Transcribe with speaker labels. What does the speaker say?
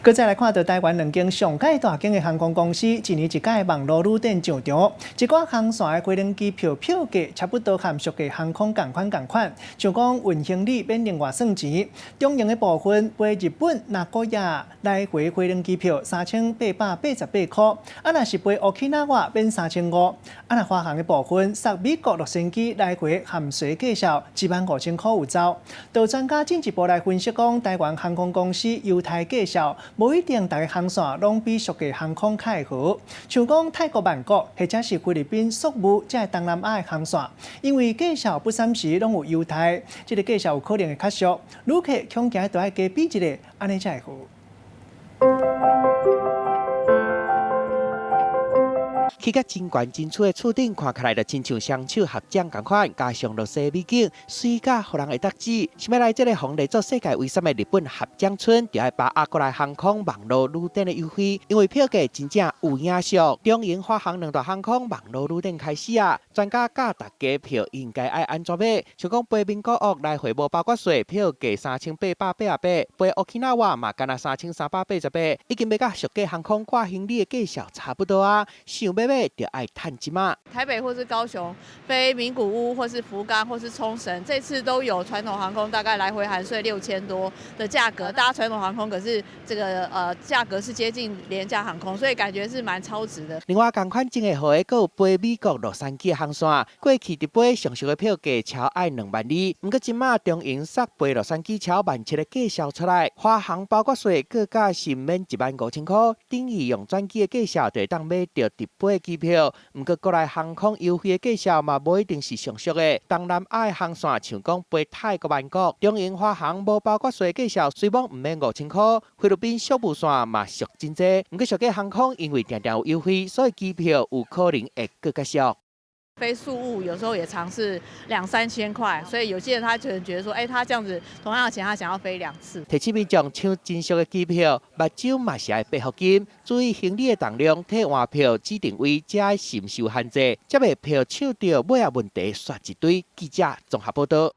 Speaker 1: 搁再来看到台湾两间上界大间的航空公司，一年一届网络旅店上场，一寡航线的飞轮机票票价差不多和俗嘅航空同款，就讲运行李变另外算钱。中型的部分飞日本、那国亚来回飞轮机票3888块，若是飞 Okinawa 变3500，若华航的部分杀美国洛杉矶来回含税计销25000块有走。有专家进一步来分析讲，台湾航空公司优待计销。无一定，大个航线拢比俗嘅航空较好，像讲泰国曼谷或者是菲律宾宿务，即系东南亚嘅航线，因为计销不三时拢有优待，即个计销有可能会较俗，旅客恐惊都爱加比一个，安尼才会好。
Speaker 2: 去甲真悬真趣的厝顶，看起来就亲像双手合掌同款，加上绿色美景，水甲互人会得志。想要来这个红列做世界遗产的日本合掌村，就要把过来航空网络旅店的优惠，因为票价真正有影俗。中营华航两大航空网络旅店开始啊，专家教大家票应该爱安怎买，像讲飞名古屋来回无包括税，票价3888，飞 Okinawa 嘛干那3388，已经要甲俗价航空挂行李的计销差不多啊，想要买就爱趁一马。
Speaker 3: 台北或是高雄飞名古屋或是福冈或是冲绳，这次都有传统航空大概来回含税6000多的价格，搭传统航空可是这个价格是接近廉价航空，所以感觉是蛮超值的。
Speaker 2: 另外，同款正会好的，还有飞美国洛杉矶的航线，过去直飞上俗的票价超爱2万2，不过今马中营煞飞洛杉矶超17000的计销出来，华航包括税各价是免15000块，等于用转机的计销就会当买到直飞机票。不过国内航空优惠的计销嘛，无一定是上俗的。东南亚的航线像讲飞泰国曼谷，中营华航无包括税计销，虽然唔免5000块，菲律宾宿务线嘛俗真济。不过俗价航空因为常常有优惠，所以机票有可能会更加俗。
Speaker 3: 飞宿务有时候也尝试2-3000块，所以有些人他可能觉得说，他这样子同样的钱，他想要飞2次。
Speaker 2: 提醒民众抢真俗的机票，目睭嘛是爱闭合紧，注意行李的重量，替换票指定位，才慎受限制，才袂票抢到尾啊问题刷一堆。记者综合报道。